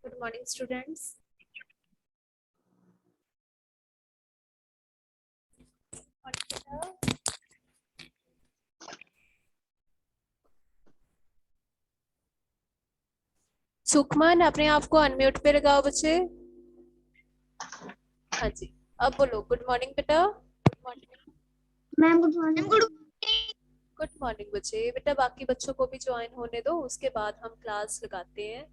Good morning, students. Sukhman, अपने आप को अनम्यूट पे लगाओ बच्चे। हाँ जी, अब बोलो गुड मॉर्निंग बेटा। Good morning ma'am. Good morning. Good morning बच्चे। बेटा बाकी बच्चों को भी ज्वाइन होने दो, उसके बाद हम क्लास लगाते हैं।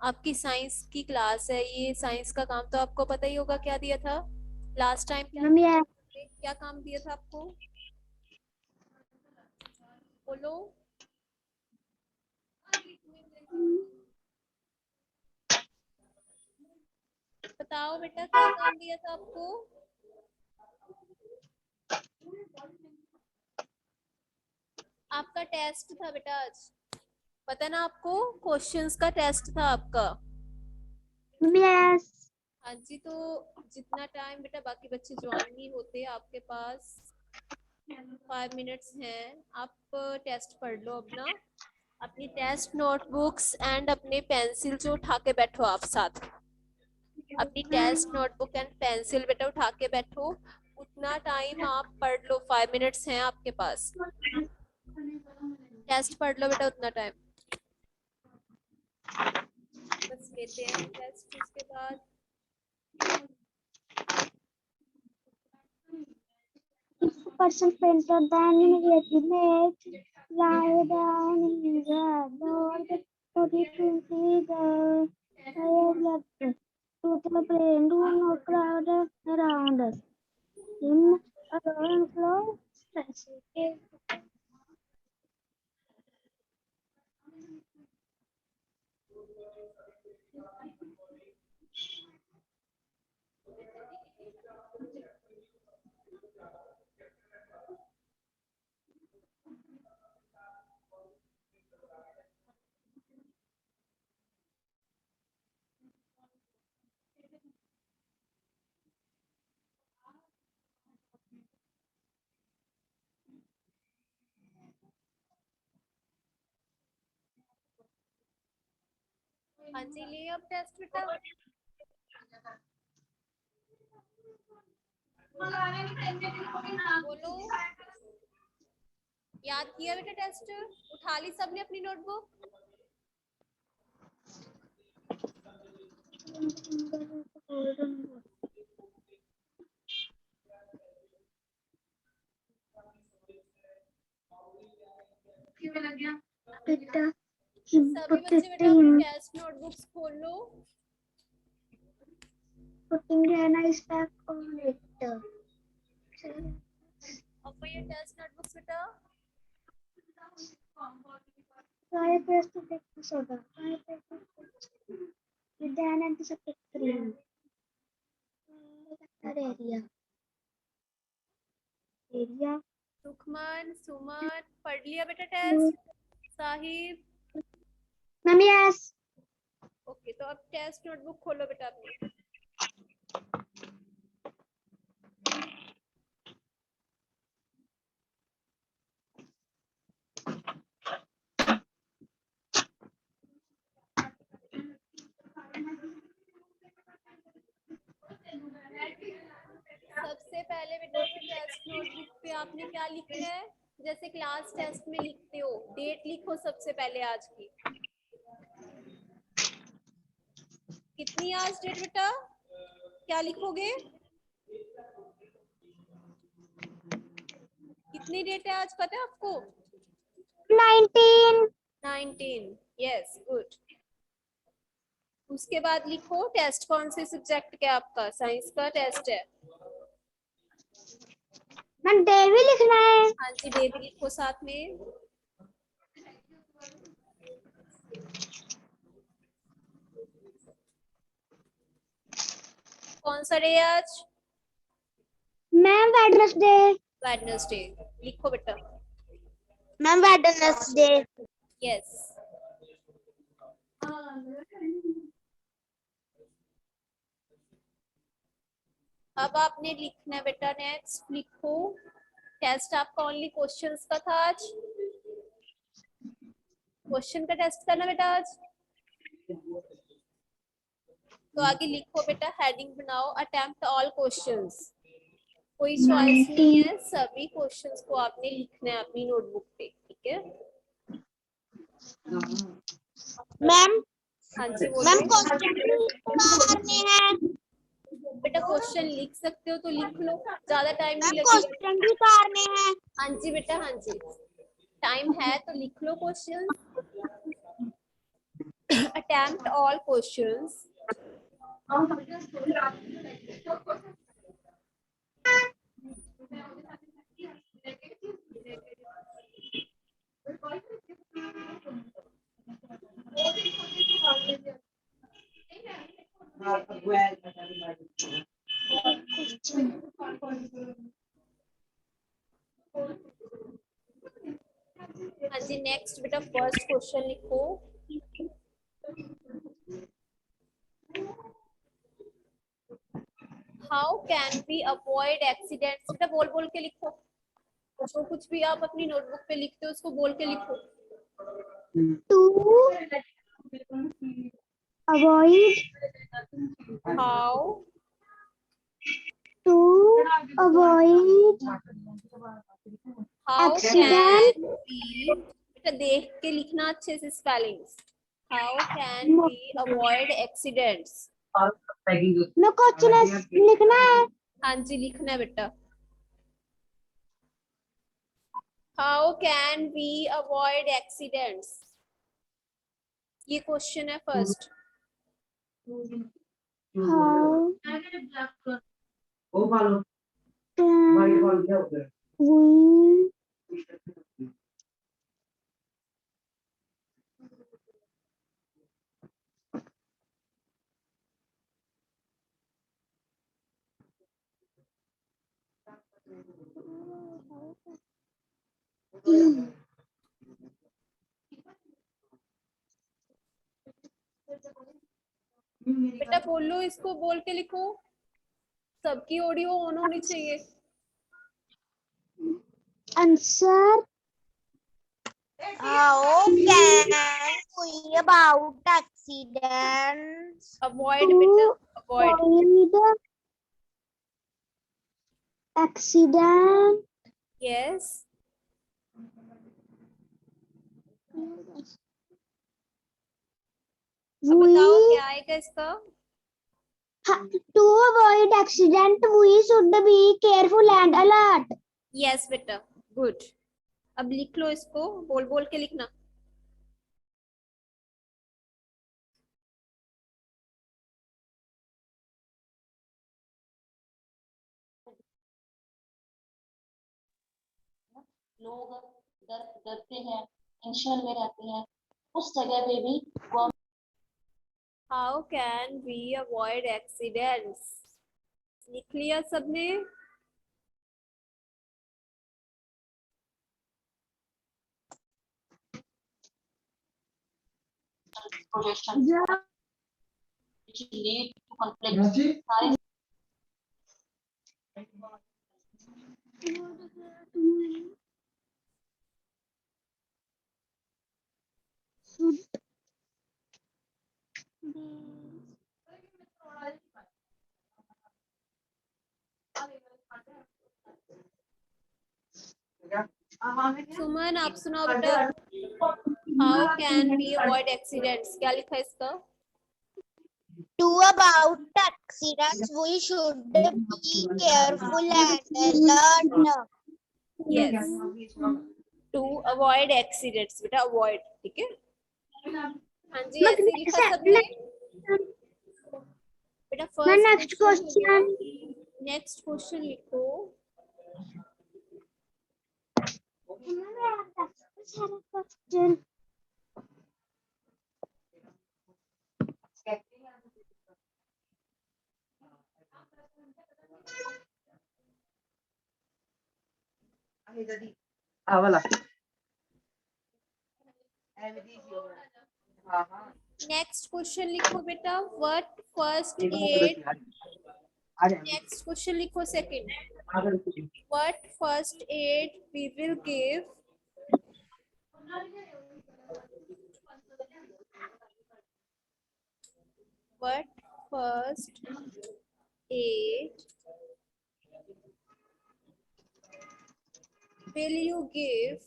आपकी साइंस की क्लास है, ये साइंस का काम तो आपको पता ही होगा क्या दिया था लास्ट टाइम। क्या काम दिया था आपको, बोलो। बताओ बेटा, क्या काम दिया था आपको। आपका टेस्ट था बेटा आज, पता ना आपको, क्वेश्चंस का टेस्ट था आपका। यस। हाँ जी, तो जितना टाइम बेटा बाकी बच्चे ज्वाइन नहीं होते, आपके पास 5 मिनट्स हैं। आप टेस्ट पढ़ लो अपना, अपनी टेस्ट नोटबुक्स एंड अपने पेंसिल जो उठा के बैठो आप साथ। अपनी टेस्ट नोटबुक एंड पेंसिल बेटा उठा के बैठो। उतना टाइम आप पढ़ लो, 5 मिनट्स हैं आपके पास। टेस्ट पढ़ लो बेटा उतना टाइम। बस लेते हैं टेस्ट, उसके बाद Person painted than immediately made lie down in the board for the figure. To the brain, do not crowd around us. In a long flow, stress. हाँ जी, ले अब टेस्ट बेटा। बोलो, याद किया बेटा टेस्ट, उठा ली सबने अपनी नोटबुक। सभी बच्चे बेटा अपनी टेस्ट नोटबुक्स खोल लो। Putting an ice pack on it. Open your test notebooks बेटा। Try press to take the soda. With an antiseptic cream. Area. Sukhman, सुमन, पढ़ लिया बेटा test. Sahib, Ma'am, yes. Okay, तो अब टेस्ट नोटबुक खोलो बेटा अपनी। सबसे पहले बेटा तो टेस्ट नोटबुक पे आपने क्या लिखना है, जैसे क्लास टेस्ट में लिखते हो, डेट लिखो सबसे पहले आज की। कितनी आज डेट बेटा, क्या लिखोगे, कितनी डेट है आज पता है आपको। 19, यस गुड। उसके बाद लिखो टेस्ट कौन से सब्जेक्ट का आपका, साइंस का टेस्ट है। मैम डे भी लिखना है। हाँ जी, डे भी लिखो साथ में। कौन सा डे है आज। Ma'am Wednesday. वेडनेसडे लिखो बेटा। Ma'am Wednesday. यस। अब आपने लिखना है बेटा, नेक्स्ट लिखो टेस्ट आपका ओनली क्वेश्चंस का था आज, क्वेश्चन का टेस्ट करना बेटा आज। तो आगे लिखो बेटा, हेडिंग बनाओ, अटेम्प्ट ऑल क्वेश्चंस। कोई चॉइस नहीं है, सभी क्वेश्चंस को आपने लिखना है अपनी नोटबुक पे, ठीक है। मैम हाँ जी मैम बोलो। क्वेश्चन हैं बेटा क्वेश्चन लिख सकते हो तो लिख लो, ज्यादा टाइम नहीं मैम लगेगा। क्वेश्चन भी उतारने हैं। हाँ जी बेटा, हाँ जी, टाइम है तो लिख लो क्वेश्चन। Attempt all questions. हाँ जी, नेक्स्ट बेटा फर्स्ट क्वेश्चन लिखो। How can we avoid accidents? बेटा बोल बोल के लिखो, जो कुछ भी आप अपनी नोटबुक पे लिखते हो उसको बोल के लिखो। To avoid how to avoid how accident can we, बेटा देख के लिखना अच्छे से spellings. How can we avoid accidents? मैं क्वेश्चन लिखना है। हाँ जी लिखना है बेटा। How can we avoid accidents, ये क्वेश्चन है फर्स्ट। हाउ वी बेटा बोलो, इसको बोल के लिखो, सबकी ऑडियो ऑन होनी चाहिए। Answer how can we about accidents avoid बेटा, to avoid. avoid accident yes, अब बताओ we क्या आएगा इसका। to avoid accident we should be careful and alert. Yes बेटा, गुड। अब लिख लो इसको, बोल बोल के लिखना। लोग डरते हैं, टेंशन में रहते हैं, उस जगह पे भी how can we avoid accidents, लिख लिया सबने। Projection which lead to conflict सारे सुमन आप सुनाओ बेटा। How can we avoid accidents, क्या लिखा है इसका। To about accidents we should be careful and alert. Yes, to avoid accidents बेटा, अवॉइड, ठीक है। हाँ जी ऐसे ही लिखा सबने बेटा। First next question next question लिखो। क्वेश्चन वाला नेक्स्ट क्वेश्चन लिखो बेटा, what first aid. Next question लिखो second, what first aid we will give. What first aid will you give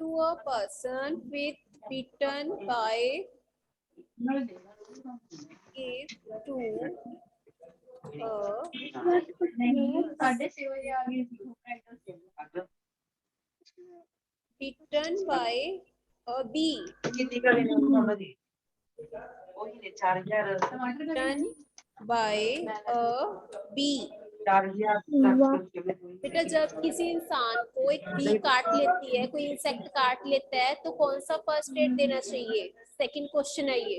to a person with bitten by give to a bitten by a bee. Bitten by a bee. बेटा जब किसी इंसान को एक B काट लेती है, कोई इंसेक्ट काट लेता है, तो कौन सा फर्स्ट एड देना चाहिए? सेकंड क्वेश्चन है ये।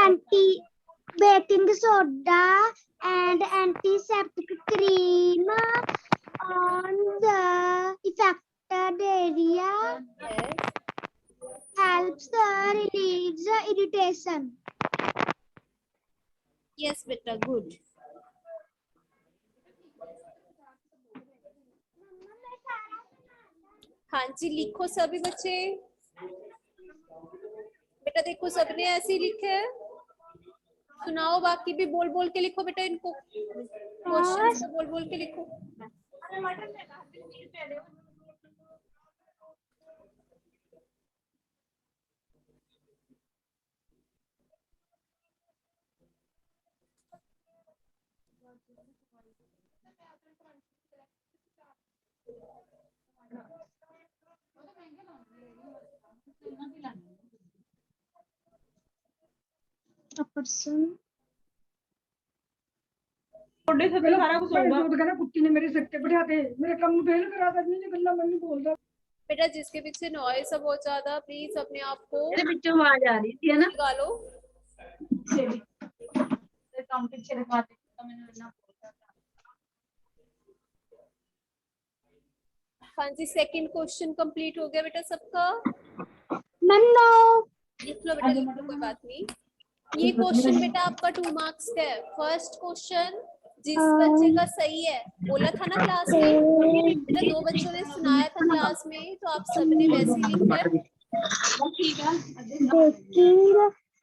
anti baking soda and antiseptic cream on the affected area helps relieve the irritation. Yes बेटा, गुड। हाँ जी, लिखो सभी बच्चे। बेटा देखो सबने ऐसे ही लिखे है, सुनाओ। बाकी भी बोल बोल के लिखो बेटा, इनको क्वेश्चंस को बोल बोल के लिखो। A person ਤੁਹਾਡੇ ਸੇ ਸਾਰਾ ਕੁਝ ਹੋਊਗਾ। ਉਹ ਕਹਿੰਦਾ ਕੁੱਤੀ ਨੇ ਮੇਰੇ ਸਿਰ ਤੇ ਬਿਠਾ ਕੇ ਮੇਰੇ ਕੰਮ ਨੂੰ ਫੇਲ ਕਰਾ ਦਿੱਤਾ, ਨਹੀਂ ਗੱਲਾਂ ਮੈਂ ਨਹੀਂ ਬੋਲਦਾ। बेटा जिसके पीछे नॉइस है बहुत ज्यादा, प्लीज अपने आप को ਇਹਦੇ ਵਿੱਚੋਂ ਆਵਾਜ਼ ਆ ਰਹੀ ਸੀ ਹੈ ਨਾ। लगा लो। ਤੇ ਕੰਮ ਪਿੱਛੇ ਰਖਾ ਦਿੱਤਾ ਮੈਨੂੰ ਇੰਨਾ ਬੋਲਦਾ। हाँ जी, सेकंड क्वेश्चन कंप्लीट हो गया बेटा सबका? मैम नो लिख लो बेटा, लिख लो, कोई बात नहीं। ये क्वेश्चन बेटा आपका 2 मार्क्स का है। फर्स्ट क्वेश्चन जिस बच्चे का सही है, बोला था ना क्लास में बेटा, 2 बच्चों ने सुनाया था क्लास में, तो आप सबने वैसे ही लिखा है।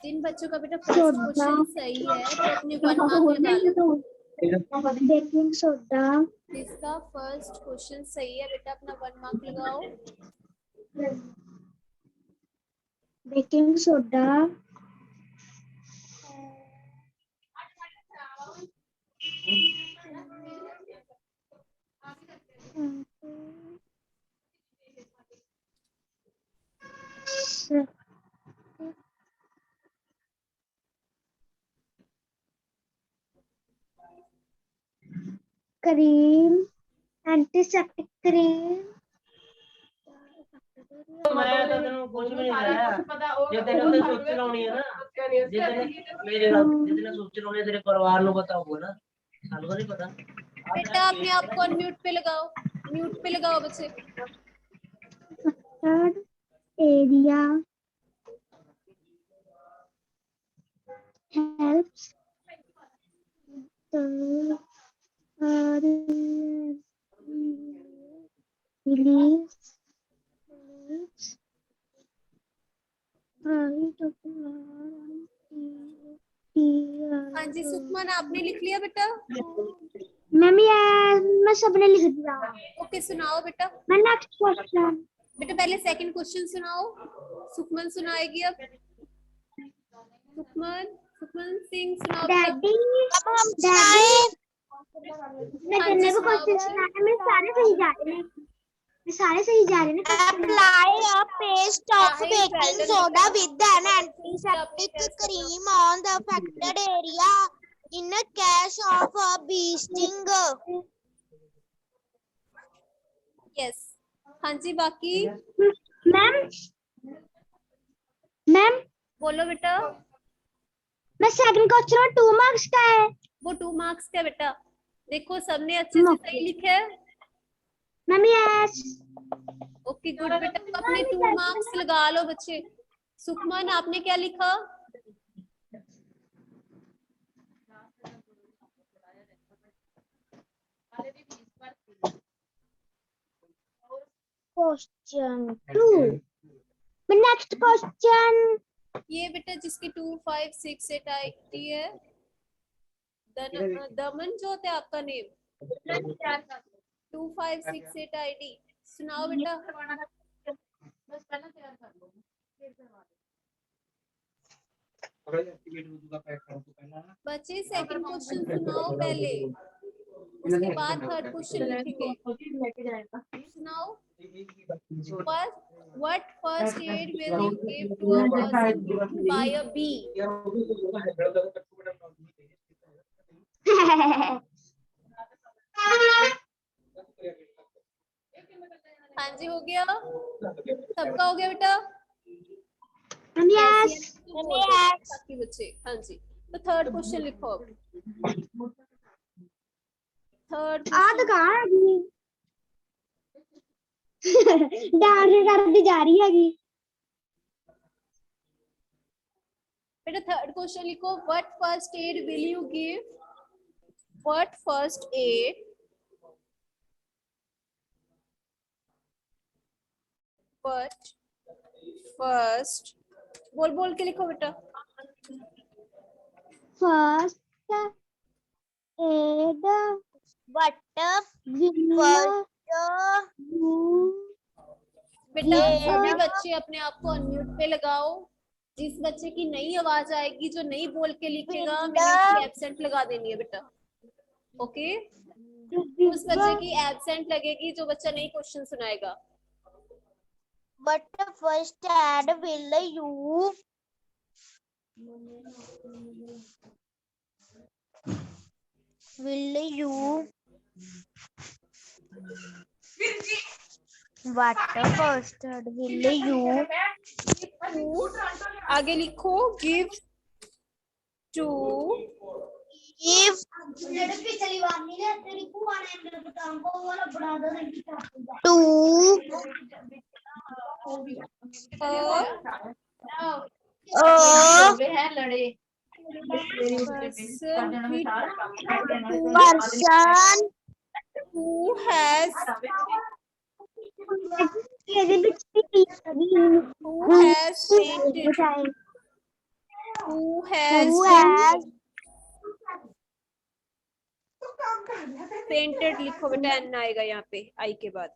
जिन बच्चों का बेटा फर्स्ट क्वेश्चन सही है तो अपने 1 मार्क लगा लो। बेकिंग सोडा जिसका फर्स्ट क्वेश्चन सही है बेटा, अपना 1 मार्क लगाओ। Baking soda cream antiseptic cream. मैं तो तेरे कुछ भी नहीं कराया। जो तेरे उसे सोच चलानी है ना, जितने मेरे जितने सोच चलानी है तेरे परिवार को बताऊंगा ना, साल को नहीं पता। बेटा अपने आप को म्यूट पे लगाओ, म्यूट पे लगाओ बच्चे। एरिया helps the release हाँ जी सुखमन, आपने लिख लिया बेटा? मैम ये मैं सबने लिख दिया। ओके सुनाओ बेटा। मैं नेक्स्ट क्वेश्चन बेटा पहले सेकंड क्वेश्चन सुनाओ, सुखमन सुनाएगी अब। सुखमन सिंह सुनाओ बेटा। मैं जितने भी क्वेश्चन सुनाए मैं सारे सही जा रहे हैं, Apply a paste of baking soda with an antiseptic cream on the affected area in case of a bee sting. Yes हाँ जी, बाकी मैम बोलो बेटा। मैं सेकंड क्वेश्चन 2 मार्क्स का है। वो 2 मार्क्स का बेटा। देखो सबने अच्छे से सही लिखा है। Ma'am yes. ओके गुड बेटा, तो अपने 2 मार्क्स लगा लो बच्चे। सुखमन आपने क्या लिखा? क्वेश्चन 2। Next question. ये बेटा जिसकी 2 5 6 8 आईटी है, दमन जो होता है आपका नेम, 2 5 6 8 आईडी सुनाओ बेटा। बच्चे सेकंड क्वेश्चन सुनाओ पहले, उसके बाद थर्ड क्वेश्चन लिखेंगे। सुनाओ। What first aid will you give to a person bitten by a bee? हाँ जी हो गया, सबका हो गया बेटा। यस। बाकी बच्चे हाँ जी। तो थर्ड क्वेश्चन लिखो अब। थर्ड तो कहाँ है डांस कर दी जा रही है बेटा थर्ड क्वेश्चन लिखो। What first aid will you give? What first aid? What first? बोल बोल के लिखो बेटा। फर्स्ट एड What बेटा सभी बच्चे अपने आप को अनम्यूट पे लगाओ। जिस बच्चे की नई आवाज आएगी, जो नहीं बोल के लिखेगा, मैंने उसकी एब्सेंट लगा देनी है बेटा। ओके, उस बच्चे की एब्सेंट लगेगी जो बच्चा नहीं क्वेश्चन सुनाएगा। What first aid will you what first aid will you आगे लिखो give to give person who has fainted लिखो बेटा, एन आएगा यहाँ पे आई के बाद।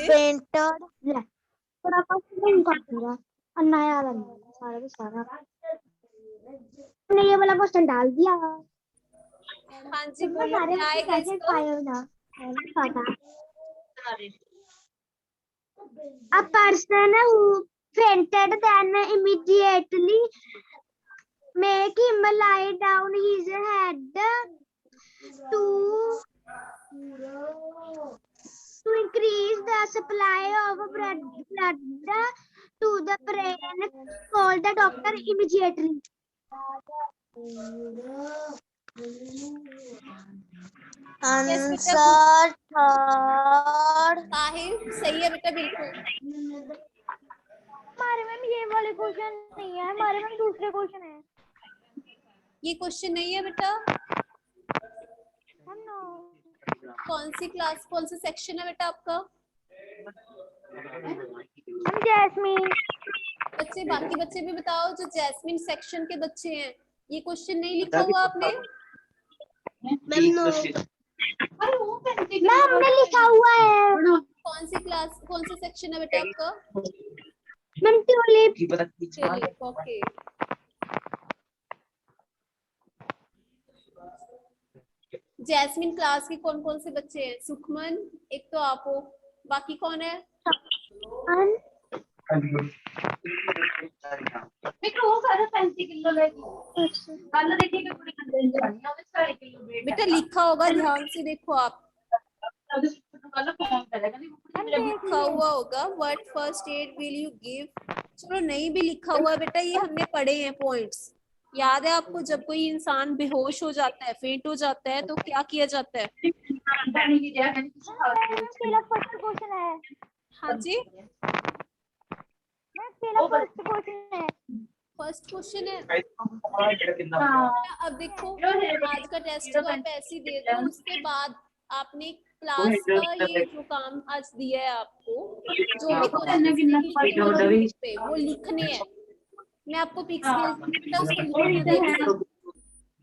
fainted थोड़ा कम कर दूंगा और नया बना सारा का सारा। मैंने ये वाला क्वेश्चन डाल दिया। हाँ जी बोलो क्या आएगा इसका? A person who fainted then immediately make him lie down his head to increase the supply of blood to the brain. Call the doctor immediately. answer third Sahib सही है बेटा बिल्कुल। हमारे में ये वाले क्वेश्चन नहीं है, हमारे में दूसरे क्वेश्चन है। ये क्वेश्चन नहीं है बेटा। कौन सी क्लास, कौन सा सेक्शन है बेटा आपका? जैस्मीन। बच्चे बाकी बच्चे भी बताओ जो जैस्मिन सेक्शन के बच्चे हैं। ये क्वेश्चन नहीं लिखा हुआ आपने? हमने लिखा हुआ है। कौन सी क्लास, कौन सा सेक्शन है बेटा आपका? Ma'am tulip. Okay jasmine class के कौन कौन से बच्चे हैं? सुखमन एक तो आप हो, बाकी कौन है? बेटा लिखा होगा, ध्यान से देखो आप। लिखा हुआ होगा what first add will you give चलो नहीं भी लिखा हुआ है बेटा, ये हमने पढ़े हैं पॉइंट्स। याद है आपको, जब कोई इंसान बेहोश हो जाता है, फेंट हो जाता है, तो क्या किया जाता है? मेरा फर्स्ट क्वेश्चन है। हाँ जी, मेरा फर्स्ट क्वेश्चन है। फर्स्ट क्वेश्चन है। हाँ। अब देखो, आज का टेस्ट तो आप ऐसे ही दे दो, उसके बाद आपने क्लास का ये जो काम आज दिया है आपको, जो भी क्वेश्चन पे वो लिखने हैं। मैं आपको पिक्स भेज दूंगी बेटा, उसको लिखना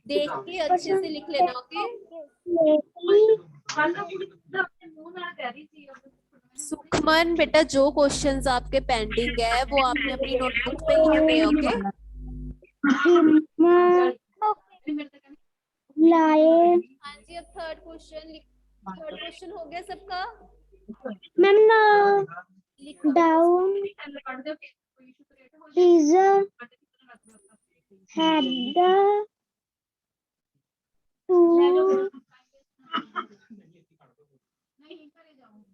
देख के अच्छे से लिख लेना। ओके सुखमन बेटा, जो क्वेश्चंस आपके पेंडिंग है वो आपने अपनी नोटबुक पे लिखने हैं। ओके लाए हाँ जी, अब थर्ड क्वेश्चन हो गया सबका? मैम ना लिखो down is had to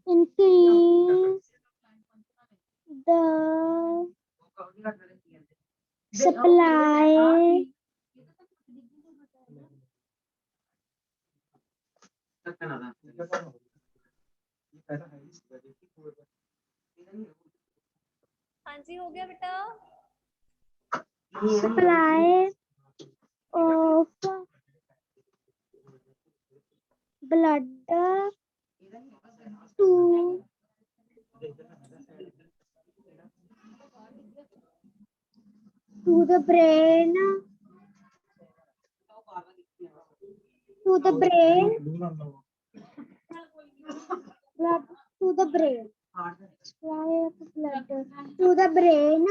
increase the supply हाँ जी, हो गया बेटा? supply of blood to the brain blood to the brain supply of blood to the brain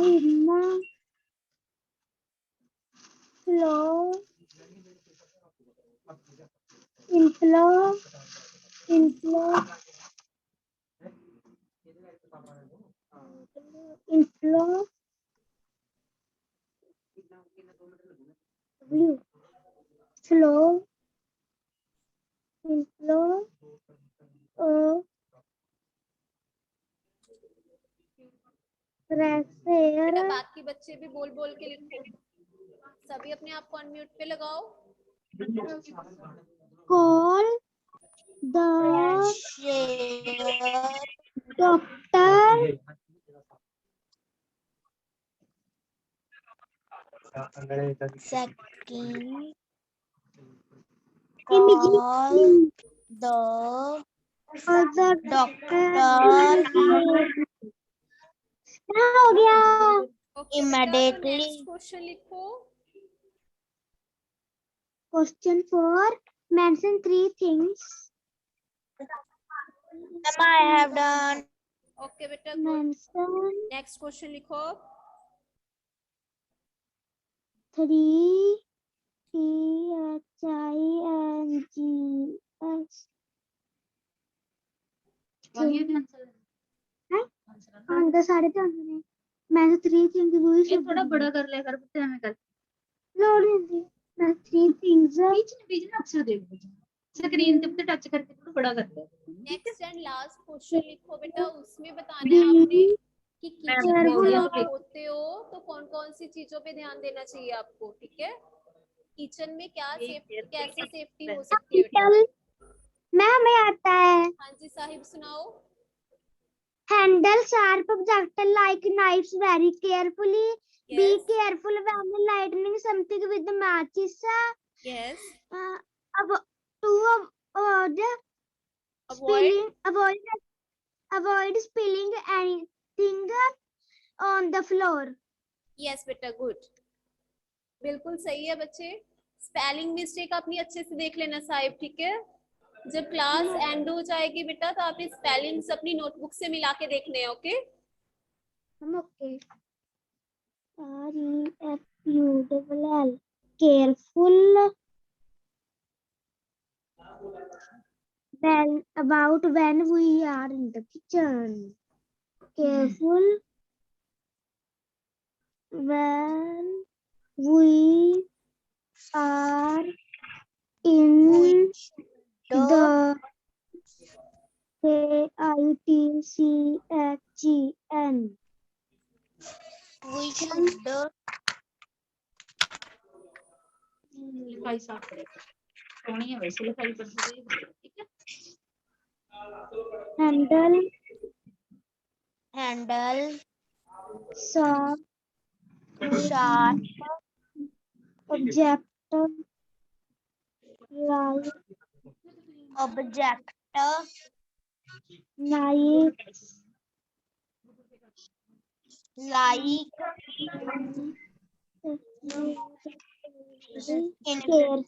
in flow inflow flow inflow of fresh बेटा air बाकी बच्चे भी बोल बोल के लिखो, सभी अपने आप को अनम्यूट पे लगाओ। call the doctor Second, immediately the call the doctor क्या हो गया ओके बेटा, Immediately. नेक्स्ट क्वेश्चन लिखो। question 4 mention 3 things I have done. Okay बेटा, गुड। mention नेक्स्ट क्वेश्चन लिखो। 3 THINGS अंदर सारे तो अंदर मैं 3 things हुई ये थोड़ा बड़ा कर लिया कर पुत्ते हमें कर लोड नहीं मैं 3 things बीच में अक्षर देख स्क्रीन पे टच करके थोड़ा बड़ा कर दे। नेक्स्ट एंड लास्ट क्वेश्चन लिखो बेटा, उसमें बताना है आपने कि किचन में जब आप होते हो तो कौन कौन सी चीजों पे ध्यान देना चाहिए आपको। ठीक है, किचन में क्या सेफ्टी, कैसे सेफ्टी हो सकती है बेटा? मैं हमें आता है हाँ जी साहिब, सुनाओ। handle sharp object like knives very carefully be Yes. careful when lighting something with matches Yes. to avoid avoid spilling anything on the floor Yes बेटा, गुड, बिल्कुल सही है बच्चे। स्पेलिंग मिस्टेक अपनी अच्छे से देख लेना साहिब, ठीक है? जब क्लास एंड हो जाएगी बेटा तो आप स्पेलिंग्स अपनी नोटबुक से मिला के देखने हैं। ओके हम okay REFULL careful well about when we are in the kitchen careful when we are in the KITCHN. We should लिखाई साफ करेगा सोनी है वैसे लिखाई कर सकते ठीक है Handle, handle, sharp, sharp, object, right, object, knife, like, care,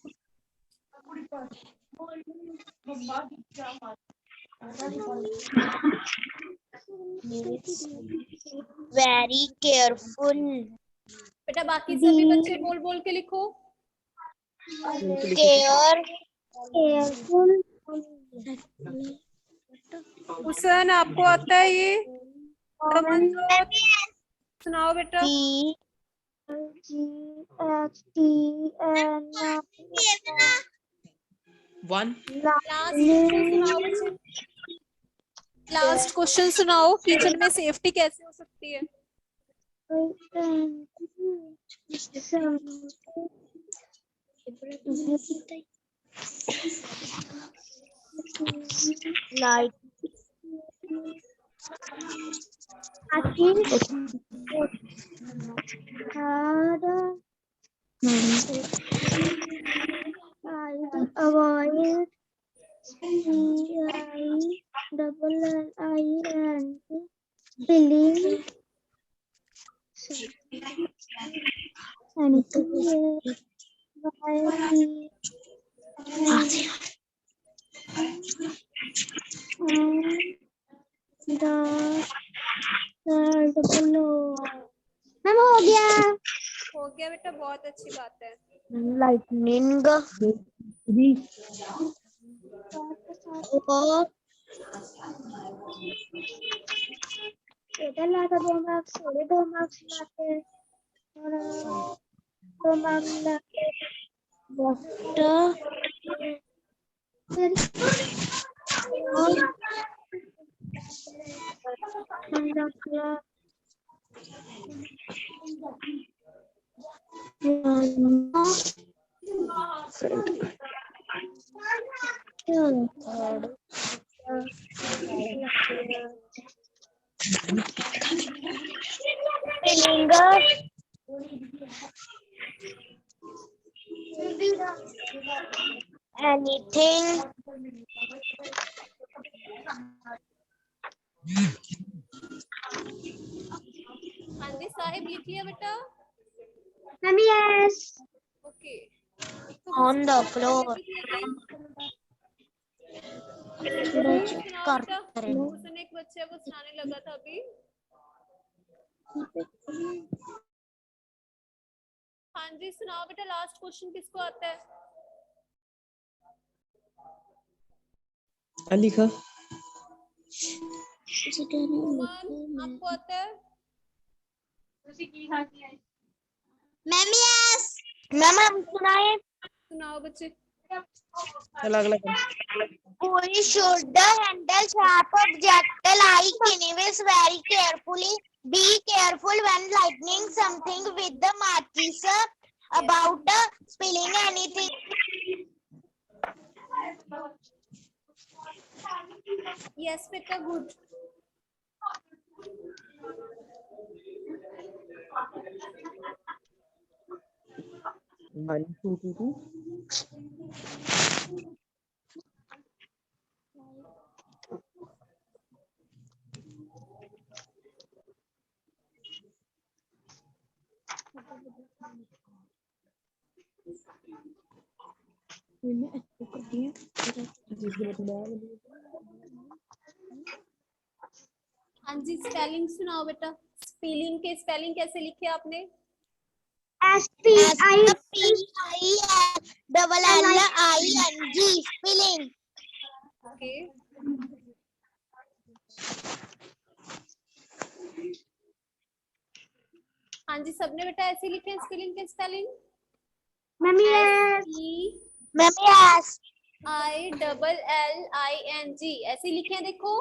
very careful, बेटा बाकी सभी बच्चे बोल बोल के लिखो। care, careful, हुसैन आपको आता है ये? रमनजोत सुनाओ बेटा। GHTN. लास्ट क्वेश्चन सुनाओ, किचन में सेफ्टी कैसे हो सकती है? like, avoid CILLIN spilling anything ma'am हो गया। हो गया बेटा, बहुत अच्छी बात है। lightning, बेटा लाता 2 मार्क्स, 2 मार्क्स लाते और 2 मार्क्स लाते anything, हाँ जी साहिब लिख लिया बेटा? Ma'am yes okay. on the floor, Hussain एक बच्चे को सुनाने लगा था अभी। हाँ जी सुनाओ बेटा, लास्ट क्वेश्चन किसको आता है? लिखा आपको आता है? मैम यस मैम हम सुनाए, सुनाओ बच्चे। अगला we should handle sharp object like knives very carefully, be careful when lightning something with the matches, about spilling anything, yes बेटा गुड। हाँ जी स्पेलिंग सुनाओ बेटा। स्पेलिंग के स्पेलिंग कैसे लिखे आपने? SPILLING spilling, okay. हाँ जी सबने बेटा ऐसे लिखे स्पेलिंग के spelling? Ma'am yes ma'am yes ILLING ऐसे लिखे हैं, देखो।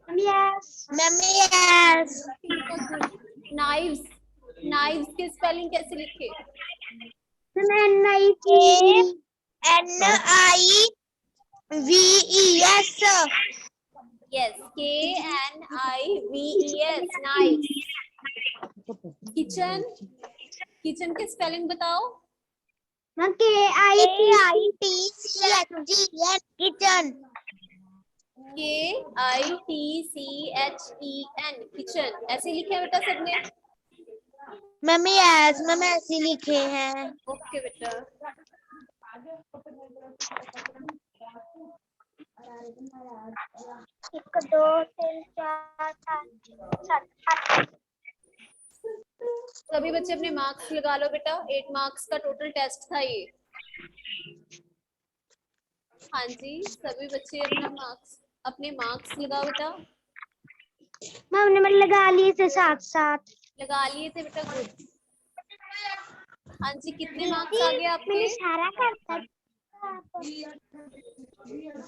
Yes. Ma'am yes. Knives, knives के स्पेलिंग कैसे लिखे? NIVES। Yes, KNIVES, knives. Kitchen, kitchen के स्पेलिंग बताओ। KITCHEN kitchen. KITCHEN किचन ऐसे लिखे हैं बेटा सबने? मैम यस, मैम ऐसे लिखे हैं। ओके बेटा। एक, दो, तीन, चार, पाँच, सात, आठ। सभी बच्चे अपने मार्क्स लगा लो बेटा। 8 मार्क्स का टोटल टेस्ट था ये। हाँ जी, सभी बच्चे अपने मार्क्स लगाओ बेटा। मैम ने लगा लिए थे साथ साथ। लगा लिए थे बेटा, गुड। हाँ जी, कितने मार्क्स आ गए आपके? मैंने सारा करता।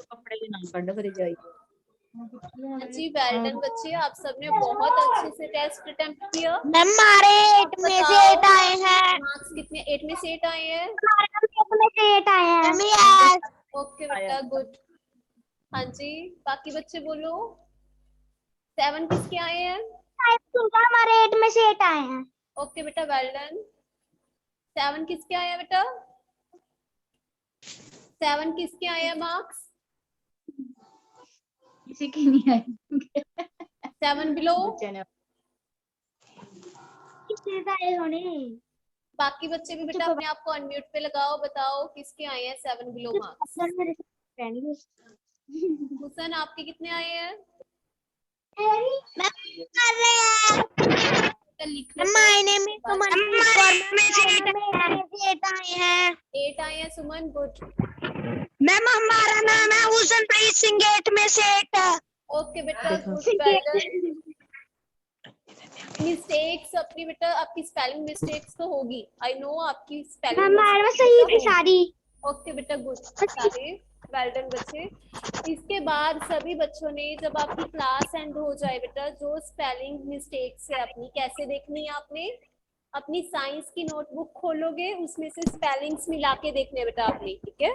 कपड़े के नाम ਕੱਢ ਫਿਰ ਜਾਈ। हाँ जी, वेल डन बच्चे, आप सबने बहुत अच्छे से टेस्ट अटेम्प्ट किया। मैम हमारे 8 में से 8 आए हैं। मार्क्स कितने? 8 में से 8 आए हैं। में से 8 आए हैं। Ma'am yes. ओके बेटा, गुड। हाँ जी, बाकी बच्चे बोलो। 7 किसके आए हैं? हमारे 8 में से 8 आए हैं। ओके बेटा, वेल डन। 7 किसके आए हैं बेटा? 7 किसके आए हैं मार्क्स? किसी के नहीं आए। 7 बिलो। बच्चे ने किसके आए होने? बाकी बच्चे भी बेटा अपने आप को अनम्यूट पे लगाओ, बताओ किसके आए हैं 7 बिलो मार्क्स। हुसन, आपके कितने आए हैं? मैम कर रहे हैं। लिख लो। माय नेम इज सुमन और में से 8 आए हैं। 8 आए हैं सुमन, गुड। मैम हमारा नाम है हुसनप्रीत सिंह। 8 में से 8। ओके बेटा, गुड, वेल डन। मिस्टेक्स अपनी बेटा, आपकी स्पेलिंग मिस्टेक्स तो होगी, आई नो आपकी स्पेलिंग हमारे में सही थी सारी। ओके बेटा, गुड, सारे वेल डन बच्चे। इसके बाद सभी बच्चों ने, जब आपकी क्लास एंड हो जाए बेटा, जो स्पेलिंग मिस्टेक्स है अपनी कैसे देखनी है आपने? अपनी साइंस की नोटबुक खोलोगे, उसमें से स्पेलिंग्स मिला के देखने बेटा आपने, ठीक है?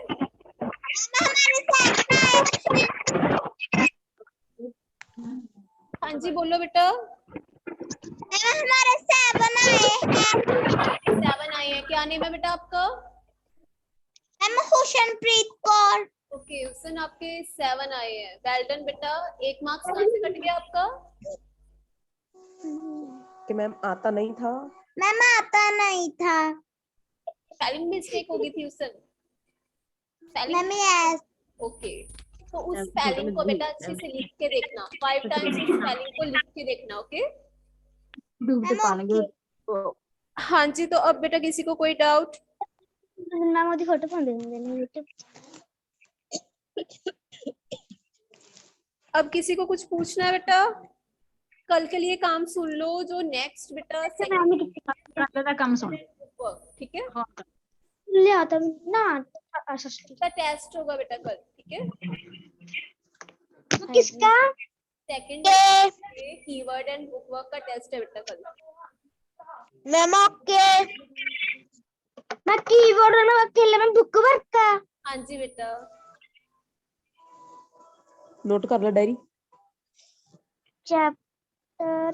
हाँ जी, बोलो बेटा। हमारे 7 आए हैं। 7 आए हैं। क्या नेम है बेटा आपका? मैम हुसनप्रीत कौर। ओके, हुसन, आपके 7 आए हैं। वेल डन बेटा। 1 मार्क्स कहाँ से कट गया आपका? कि मैम आता नहीं था। मैम आता नहीं था। स्पेलिंग मिस्टेक हो गई थी हुसन। Ma'am yes. ओके, तो उस स्पेलिंग को बेटा अच्छे से लिख के देखना। 5 टाइम्स उस स्पेलिंग को लिख के देखना, ओके? डूबते पाएंगे। हाँ जी, तो अब बेटा किसी को कोई डाउट? मैं मोदी फोटो पा देंगे। अब किसी को कुछ पूछना है बेटा? कल के लिए काम सुन लो, जो नेक्स्ट बेटा करने का काम सुन, ठीक है? ले आता ना का टेस्ट होगा बेटा कल, ठीक है? किसका? Second keyword and book work का टेस्ट है बेटा कल। Ma'am okay. मैं कीवर्ड और अकेले में बुक वर्क का। हाँ जी बेटा। नोट कर लो डायरी। चैप्टर